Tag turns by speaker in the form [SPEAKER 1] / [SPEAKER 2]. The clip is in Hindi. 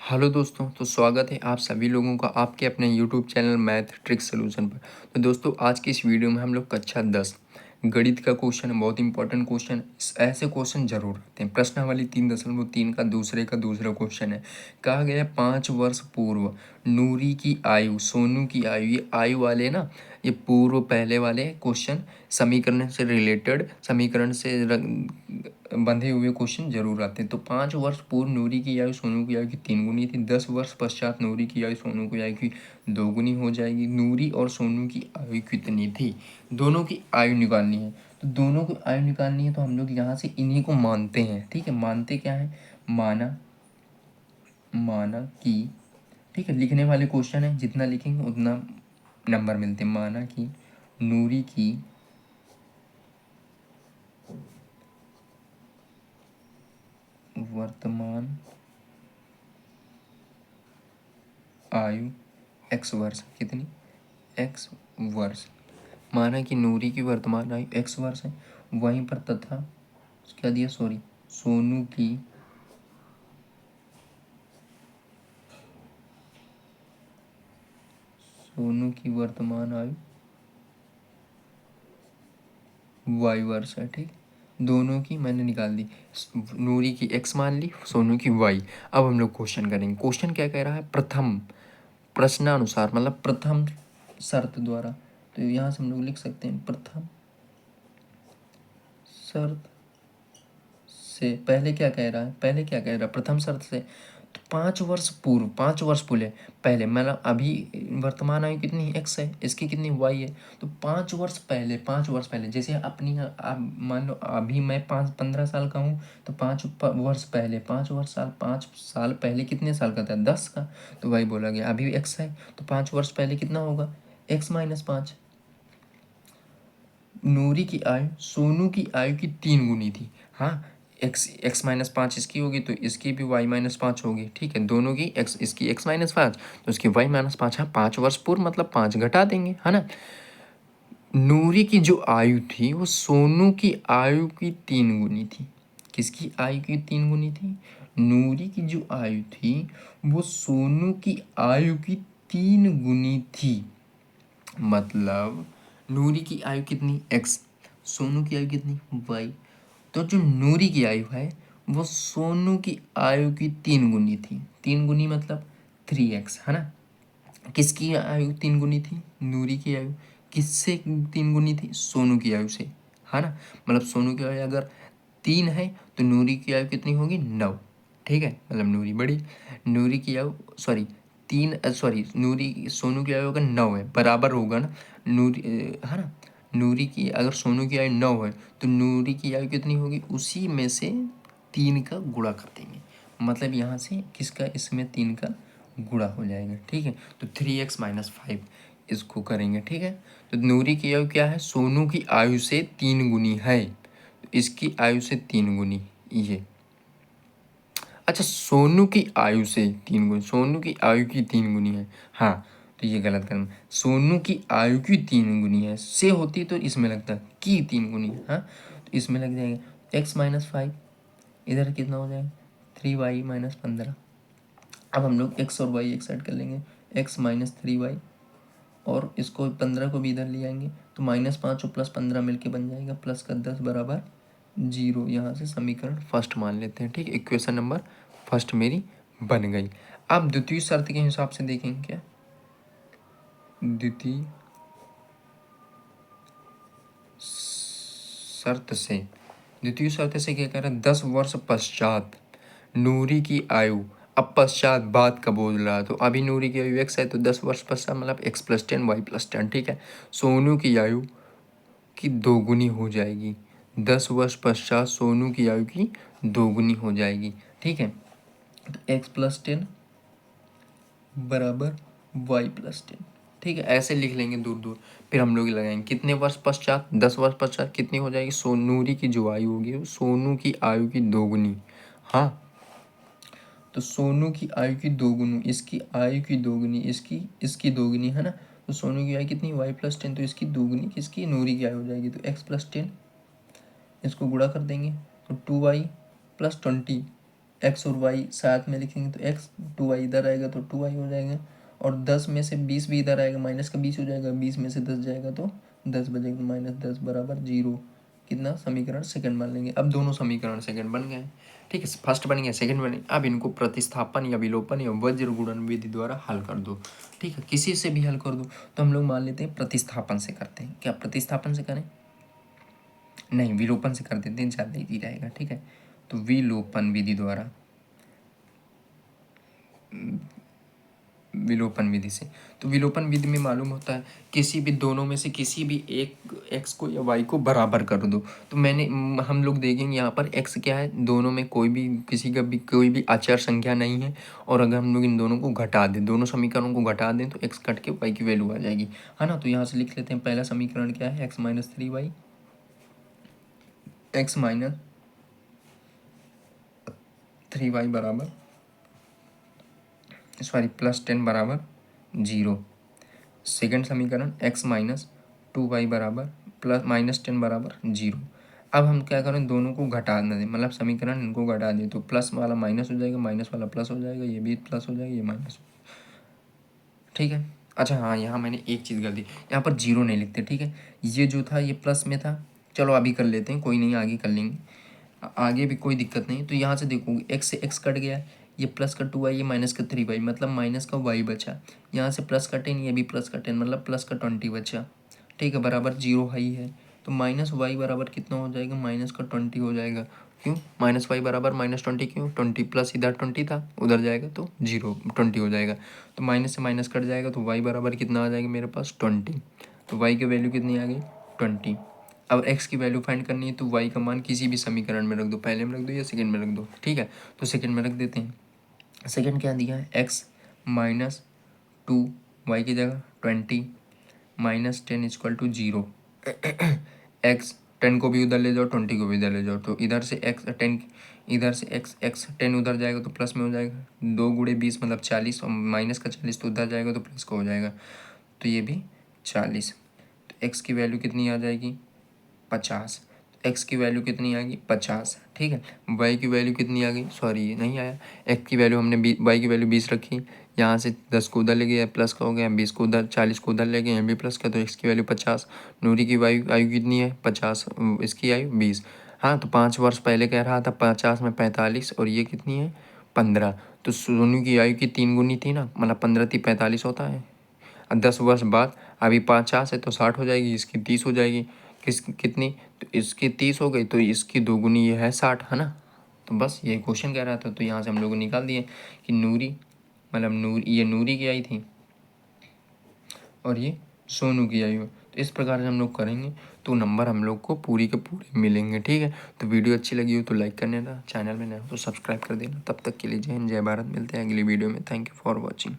[SPEAKER 1] हेलो दोस्तों, तो स्वागत है आप सभी लोगों का आपके अपने YouTube channel math trick solution पर। तो दोस्तों, आज की इस वीडियो में हम लोग कक्षा 10 गणित का क्वेश्चन है, बहुत इंपॉर्टेंट क्वेश्चन। ऐसे क्वेश्चन जरूर आते हैं। प्रश्नावली 3.3 का दूसरा क्वेश्चन है। कहा गया 5 वर्ष पूर्व नूरी की आयु, सोनू की आयु, ये आयु वाले ना, ये पूर्व पहले वाले क्वेश्चन समीकरण से रिलेटेड, समीकरण से बंधे हुए क्वेश्चन जरूर आते हैं। तो 5 वर्ष पूर्व नूरी की आयु सोनू की आयु की 3 गुनी थी। 10 वर्ष पश्चात नूरी की आयु सोनू की आयु की 2 गुनी हो जाएगी। नूरी और सोनू की आयु कितनी थी? दोनों की आयु निकालनी है। तो दोनों की आयु निकालनी है तो हम लोग यहाँ से इन्हीं को मानते हैं। ठीक है, मानते क्या है? माना कि, ठीक है, लिखने वाले क्वेश्चन है, जितना लिखेंगे उतना नंबर मिलते हैं। माना कि नूरी की वर्तमान आयु x वर्ष कितनी? x वर्ष। माना कि नूरी की वर्तमान आयु x वर्ष है। वहीं पर तथा क्या दिया? सोनू की वर्तमान आयु y वर्ष है। ठीक, दोनों की मैंने निकाल दी। नूरी की x मान ली, सोनू की y। अब हम लोग क्वेश्चन करेंगे। क्वेश्चन क्या कह रहा है? प्रथम प्रश्नानुसार, मतलब प्रथम शर्त द्वारा। तो यहाँ से हम लोग लिख सकते हैं प्रथम शर्त से पहले क्या कह रहा है? प्रथम शर्त से तो 5 वर्ष पूर्व, 5 वर्ष पहले, मतलब अभी वर्तमान आयु कितनी है? x है, इसकी कितनी? y है। तो 5 वर्ष पहले, 5 वर्ष पहले, जैसे अपनी अब मान लो अभी मैं 15 साल का हूँ, तो 5 वर्ष पहले, 5 साल पहले कितने साल का था? 10 का। तो वही बोला गया, अभी x है तो 5 वर्ष पहले कितना होगा? x-5। नूरी की आयु सोनू की आयु की 3 गुनी थी। हाँ, x-5 इसकी होगी तो इसकी भी y-5 होगी। ठीक है, दोनों की इसकी x-5 तो इसकी y-5। हाँ, 5 वर्ष पूर्व मतलब 5 घटा देंगे, है ना। नूरी की जो आयु थी वो सोनू की आयु की 3 गुनी थी। किसकी आयु की 3 गुनी थी? नूरी की जो आयु थी वो सोनू की आयु की 3 गुनी थी। मतलब नूरी की आयु कितनी? x, सोनू की आयु कितनी? y। तो जो नूरी की आयु है वो सोनू की आयु की 3 गुनी थी। 3 गुनी मतलब 3x, है ना। किसकी आयु 3 गुनी थी? नूरी की आयु। किससे 3 गुनी थी? सोनू की आयु से, है ना। मतलब सोनू की आयु अगर 3 है तो नूरी की आयु कितनी होगी? 9। ठीक है, मतलब नूरी बड़ी, नूरी की आयु नूरी सोनू की आयु अगर 9 है, बराबर होगा ना नूरी, है ना। नूरी की अगर सोनू की आयु 9 है तो नूरी की आयु कितनी होगी? उसी में से 3 का गुणा कर देंगे। मतलब यहाँ से किसका? इसमें 3 का गुणा हो जाएगा। ठीक है, तो 3x-5 इसको करेंगे। ठीक है, तो नूरी की आयु क्या है? सोनू की आयु से 3 गुनी है, इसकी आयु से 3 गुनी ये। अच्छा, सोनू की आयु से 3 गुनी, सोनू की आयु की 3 गुनी है। हाँ, तो ये गलत करना। सोनू की आयु की 3 गुनी है, से होती तो इसमें लगता की 3 गुनी। हाँ, तो इसमें लग जाएगा x-5, इधर कितना हो जाएगा? 3y-15। अब हम लोग x और y एक साइड कर लेंगे, x-3y, और इसको 15 को भी इधर ले आएंगे तो -5 और +15 मिलके बन जाएगा +10 बराबर 0। यहाँ से समीकरण फर्स्ट मान लेते हैं। ठीक, इक्वेशन नंबर फर्स्ट मेरी बन गई। अब द्वितीय शर्त के हिसाब से देखेंगे क्या? द्वितीय शर्त से क्या कह रहा है? 10 वर्ष पश्चात नूरी की आयु, अब पश्चात बात का बोल रहा है तो अभी नूरी की आयु x है तो 10 वर्ष पश्चात मतलब x+10 y+10। ठीक है, सोनू की आयु की 2 गुनी हो जाएगी। 10 वर्ष पश्चात सोनू की आयु की 2 गुनी हो जाएगी। ठीक है, तो x+10 बराबर y+10। ठीक है, ऐसे लिख लेंगे दूर दूर। फिर हम लोग लगाएंगे कितने वर्ष पश्चात? 10 वर्ष पश्चात कितनी हो जाएगी? सोनूरी की जो आयु होगी सोनू की आयु की 2 गुनी। हाँ, तो सोनू की आयु की 2 गुनी, इसकी आयु की 2 गुनी, इसकी 2 गुनी, है ना। तो सोनू की आयु कितनी? y+10, तो इसकी 2 गुनी किसकी? नूरी की आयु हो जाएगी। तो x+10, इसको गुणा कर देंगे तो 2y+20 एक्स और वाई साथ में लिखेंगे तो एक्स, 2y इधर आएगा तो 2y हो जाएगा, और 10 में से 20 भी इधर आएगा, माइनस का 20 हो जाएगा, 20 में से 10 जाएगा तो 10 बचेगा, तो -10 बराबर 0। कितना समीकरण सेकंड मान लेंगे। अब दोनों समीकरण सेकंड बन गए, ठीक है, फर्स्ट बन गया, सेकंड बने। अब इनको प्रतिस्थापन या विलोपन या वज्र गुणन विधि द्वारा हल कर दो, ठीक है, किसी से भी हल कर दो। तो हम लोग मान लेते हैं प्रतिस्थापन से करते हैं। क्या प्रतिस्थापन से करें? नहीं, विलोपन से कर देते हैं, ज़्यादा इजी रहेगा, ठीक है। तो विलोपन विधि द्वारा, विलोपन विधि से, तो विलोपन विधि में मालूम होता है किसी भी दोनों में से किसी भी एक x को या y को बराबर कर दो। तो हम लोग देखेंगे यहाँ पर x क्या है, दोनों में कोई भी किसी का भी कोई भी अचर संख्या नहीं है, और अगर हम लोग इन दोनों को घटा दें, दोनों समीकरणों को घटा दें तो x कट के y की वैल्यू आ जाएगी, है ना। तो यहाँ से लिख लेते हैं, पहला समीकरण क्या है, x minus 3y, x minus 3y बराबर +10 बराबर 0। सेकेंड समीकरण x माइनस 2y बराबर -10 बराबर 0। अब हम क्या करें, दोनों को घटा दें, मतलब समीकरण इनको घटा दें, तो प्लस वाला माइनस हो जाएगा, माइनस वाला प्लस हो जाएगा, ये भी प्लस हो जाएगा, ये माइनस, ठीक है। अच्छा हाँ, यहाँ मैंने एक चीज़ कर दी, यहाँ पर 0 नहीं लिखते, ठीक है। ये जो था ये प्लस में था, चलो अभी कर लेते हैं, कोई नहीं, आगे कर लेंगे, आगे भी कोई दिक्कत नहीं। तो यहाँ से देखोगे x से x कट गया, ये प्लस का 2y, ये माइनस का 3y, मतलब माइनस का y बचा। यहाँ से प्लस का 10, ये भी प्लस का 10, मतलब प्लस का 20 बचा, ठीक है, बराबर 0 है। तो -y बराबर कितना हो जाएगा, -20 हो जाएगा। क्यों -y बराबर -20? क्यों? 20 प्लस इधर 20 था, उधर जाएगा तो 20 हो जाएगा। तो माइनस से माइनस कट जाएगा, तो y बराबर कितना आ जाएगा मेरे पास 20। तो y की वैल्यू कितनी आ गई 20। अब x की वैल्यू फाइंड करनी है, तो y का मान किसी भी समीकरण में रख दो, पहले में रख दो या सेकंड में रख दो, ठीक है। तो सेकंड में रख देते हैं। सेकंड क्या दिया है, x माइनस 2 y की जगह 20 -10 = 0। x 10 को भी उधर ले जाओ, 20 को भी इधर ले जाओ, तो इधर से x 10, इधर से x 10 उधर जाएगा तो प्लस में हो जाएगा, 2 × 20 मतलब 40, और माइनस का 40 तो उधर जाएगा तो प्लस का हो जाएगा, तो ये भी 40। तो x की वैल्यू कितनी आ जाएगी 50। x की वैल्यू कितनी आ गई 50, ठीक है। y की वैल्यू कितनी आ गई, सॉरी ये नहीं आया, x की वैल्यू हमने y की वैल्यू 20 रखी, यहाँ से 10 को उधर ले गया, प्लस का हो गया, 20 को उधर, 40 को उधर ले गए, यहाँ भी प्लस का, तो x की वैल्यू 50। नूरी की आयु कितनी है 50, इसकी आयु 20। हाँ, तो 5 वर्ष पहले कह रहा था, 50 में 45, और ये कितनी है 15। तो सोनू की आयु की 3 गुनी थी ना, मतलब 15 × 45 होता है। 10 वर्ष बाद अभी 50 है तो 60 हो जाएगी, इसकी 30 हो जाएगी, कितनी, तो इसकी 30 हो गई, तो इसकी 2 गुनी ये है 60, है ना। तो बस ये क्वेश्चन कह रहा था, तो यहाँ से हम लोग निकाल दिए कि नूरी, मतलब ये नूरी की आई थी और ये सोनू की आई हो। तो इस प्रकार से हम लोग करेंगे तो नंबर हम लोग को पूरी के पूरे मिलेंगे, ठीक है। तो वीडियो अच्छी लगी हो तो लाइक कर देना, चैनल में नया हो तो सब्सक्राइब कर देना। तब तक के लिए जय हिंद, जय भारत, मिलते हैं अगली वीडियो में। Thank you for watching.